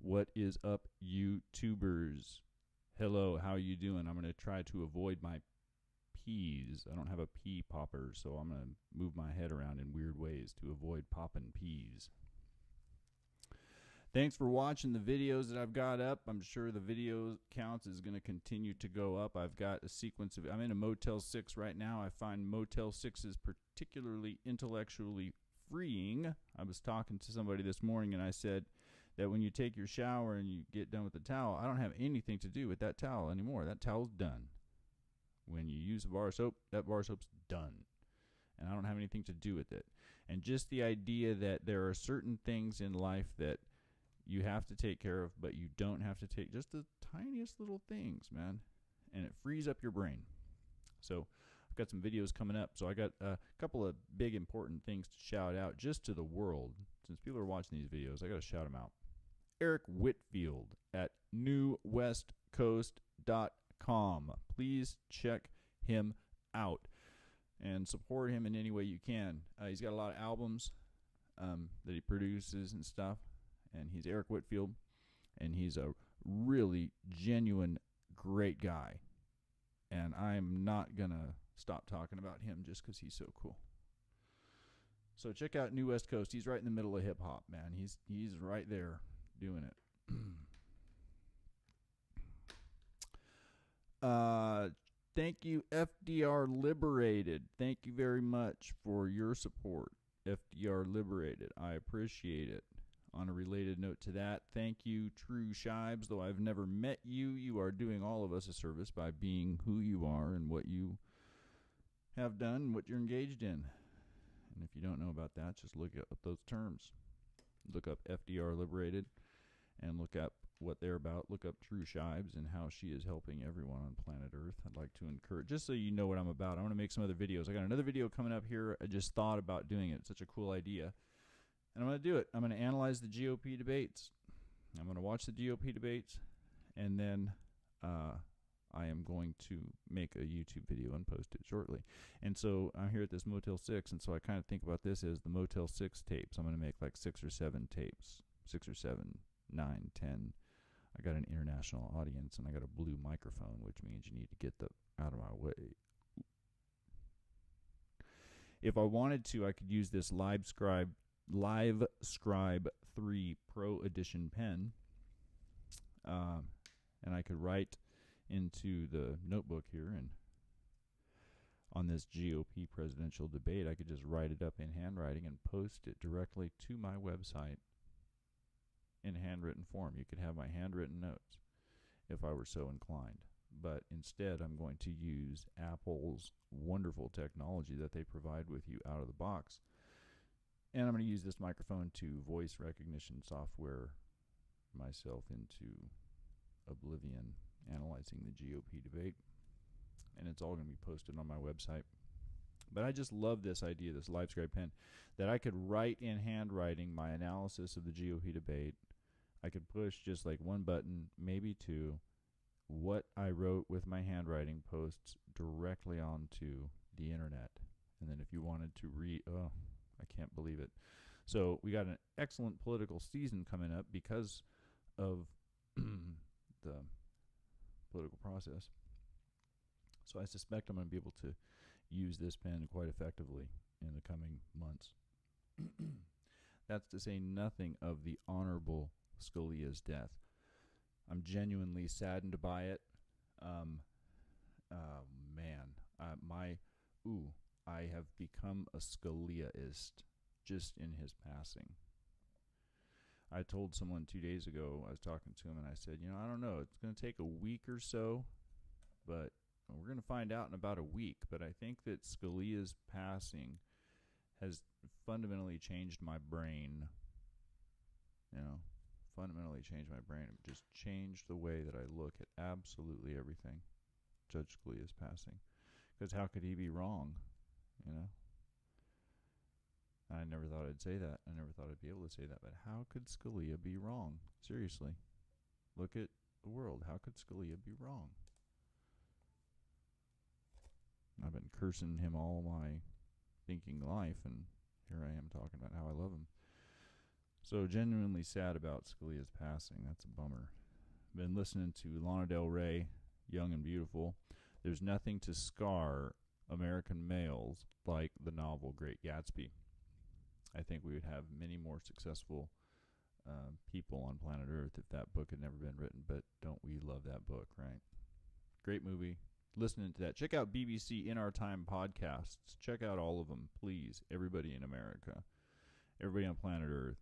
What is up, YouTubers? Hello, how you doing? I'm going to try to avoid my peas. I don't have a pea popper, so I'm going to move my head around in weird ways to avoid popping peas. Thanks for watching the videos that I've got up. I'm sure the video counts is going to continue to go up. I've got a sequence of, I'm in a Motel 6 right now. I find Motel 6s particularly intellectually freeing. I was talking to somebody this morning and I said that when you take your shower and you get done with the towel, I don't have anything to do with that towel anymore. That towel's done. When you use a bar of soap, that bar of soap's done. And I don't have anything to do with it. And just the idea that there are certain things in life that you have to take care of, but you don't have to take just the tiniest little things, man. And it frees up your brain. So I've got some videos coming up. So I got a couple of big important things to shout out just to the world. Since people are watching these videos, I got to shout them out. Eric Whitfield at newwestcoast.com. Please check him out and support him in any way you can. He's got a lot of albums that he produces and stuff. And he's Eric Whitfield, and he's a really genuine, great guy. And I'm not going to stop talking about him just because he's so cool. So check out New West Coast. He's right in the middle of hip-hop, man. He's right there doing it. Thank you, FDR Liberated. Thank you very much for your support, FDR Liberated. I appreciate it. On a related note to that, thank you, True Shibes. Though I've never met you, you are doing all of us a service by being who you are and what you have done and what you're engaged in. And if you don't know about that, just look up those terms. Look up FDR Liberated and look up what they're about. Look up True Shibes and how she is helping everyone on planet Earth. I'd like to encourage, just so you know what I'm about, I want to make some other videos. I got another video coming up here. I just thought about doing it. It's such a cool idea. And I'm going to do it. I'm going to analyze the GOP debates. I'm going to watch the GOP debates. And then I am going to make a YouTube video and post it shortly. And so I'm here at this Motel 6. And so I kind of think about this as the Motel 6 tapes. I'm going to make like 6 or 7 tapes. 6 or 7, 9, 10. I got an international audience. And I got a blue microphone, which means you need to get out of my way. If I wanted to, I could use this Live Scribe 3 Pro Edition pen, and I could write into the notebook here, and on this GOP presidential debate I could just write it up in handwriting and post it directly to my website in handwritten form. You could have my handwritten notes if I were so inclined, but instead I'm going to use Apple's wonderful technology that they provide with you out of the box. And I'm going to use this microphone to voice recognition software myself into oblivion, analyzing the GOP debate. And it's all going to be posted on my website. But I just love this idea, this LiveScribe pen, that I could write in handwriting my analysis of the GOP debate. I could push just like one button, maybe two. What I wrote with my handwriting posts directly onto the internet. And then if you wanted to read... I can't believe it. So we got an excellent political season coming up because of the political process. So I suspect I'm going to be able to use this pen quite effectively in the coming months. That's to say nothing of the Honorable Scalia's death. I'm genuinely saddened by it. Man, I have become a Scaliaist just in his passing. I told someone 2 days ago, I was talking to him, and I said, I don't know, it's going to take a week or so, but we're going to find out in about a week. But I think that Scalia's passing has fundamentally changed my brain. Fundamentally changed my brain. It just changed the way that I look at absolutely everything. Judge Scalia's passing. Because how could he be wrong? I never thought I'd say that. I never thought I'd be able to say that. But how could Scalia be wrong? Seriously. Look at the world. How could Scalia be wrong? I've been cursing him all my thinking life, and here I am talking about how I love him. So genuinely sad about Scalia's passing. That's a bummer. Been listening to Lana Del Rey, Young and Beautiful. There's nothing to scar American males like the novel Great Gatsby. I think we would have many more successful people on planet Earth if that book had never been written. But don't we love that book, right? Great movie. Listening to that. Check out BBC In Our Time podcasts. Check out all of them, please. Everybody in America. Everybody on planet Earth.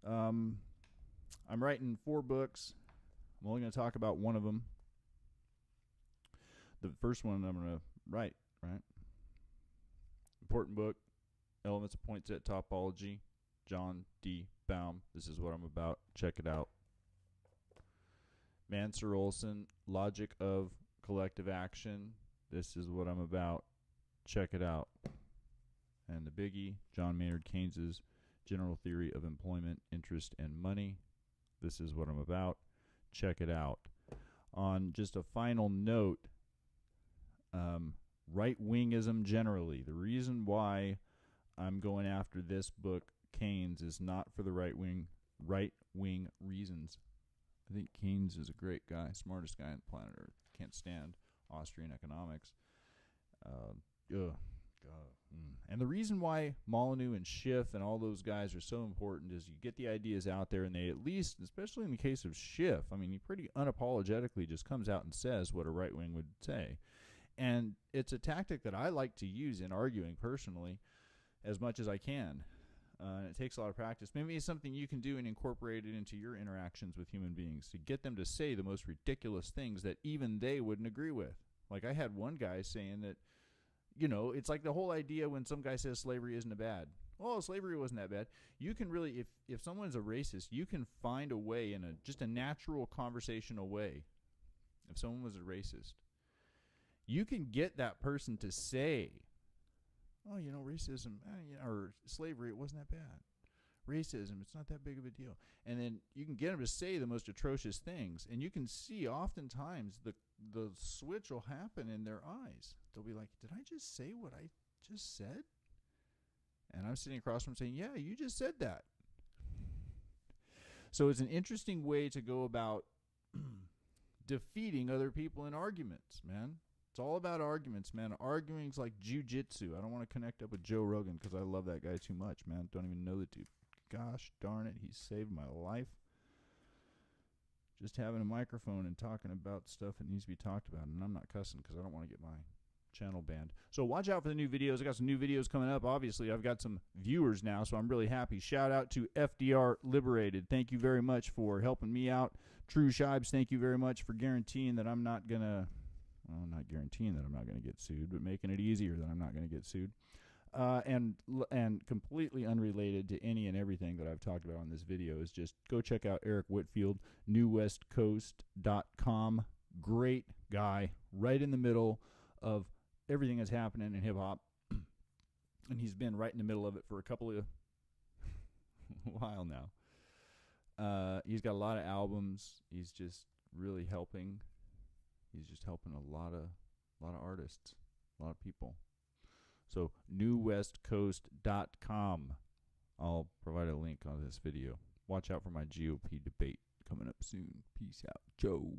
I'm writing 4 books. I'm only going to talk about one of them. The first one I'm going to write, right? Important book, Elements of Poinsett Topology, John D. Baum. This is what I'm about. Check it out. Mansur Olson, Logic of Collective Action. This is what I'm about. Check it out. And the biggie, John Maynard Keynes's General Theory of Employment, Interest, and Money. This is what I'm about. Check it out. On just a final note, right-wingism generally. The reason why I'm going after this book, Keynes, is not for the right-wing reasons. I think Keynes is a great guy, smartest guy on the planet Earth. Can't stand Austrian economics. And the reason why Molyneux and Schiff and all those guys are so important is you get the ideas out there, and they at least, especially in the case of Schiff, I mean, he pretty unapologetically just comes out and says what a right wing would say. And it's a tactic that I like to use in arguing personally as much as I can. And it takes a lot of practice. Maybe it's something you can do and incorporate it into your interactions with human beings to get them to say the most ridiculous things that even they wouldn't agree with. Like I had one guy saying that, you know, it's like the whole idea when some guy says slavery isn't bad. Well, slavery wasn't that bad. You can really, if someone's a racist, you can find a way in just a natural conversational way. If someone was a racist, you can get that person to say, oh, you know, racism or slavery, it wasn't that bad. Racism, it's not that big of a deal. And then you can get them to say the most atrocious things, and you can see oftentimes the switch will happen in their eyes. They'll be like, did I just say what I just said? And I'm sitting across from them saying, yeah, you just said that. So it's an interesting way to go about defeating other people in arguments, man. It's all about arguments, man. Arguing's like jujitsu. I don't want to connect up with Joe Rogan because I love that guy too much, man. Don't even know the dude. Gosh darn it, he saved my life. Just having a microphone and talking about stuff that needs to be talked about. And I'm not cussing because I don't want to get my channel banned. So watch out for the new videos. I got some new videos coming up. Obviously, I've got some viewers now, so I'm really happy. Shout out to FDR Liberated. Thank you very much for helping me out. True Shibes, thank you very much for guaranteeing that I'm not going to... Well, not guaranteeing that I'm not going to get sued, but making it easier that I'm not going to get sued. And completely unrelated to any and everything that I've talked about on this video is just go check out Eric Whitfield, newwestcoast.com. Great guy, right in the middle of everything that's happening in hip-hop. And he's been right in the middle of it for a couple of while now. He's got a lot of albums. He's just really helping. He's just helping a lot of artists, a lot of people. So newwestcoast.com. I'll provide a link on this video. Watch out for my GOP debate coming up soon. Peace out, Joe.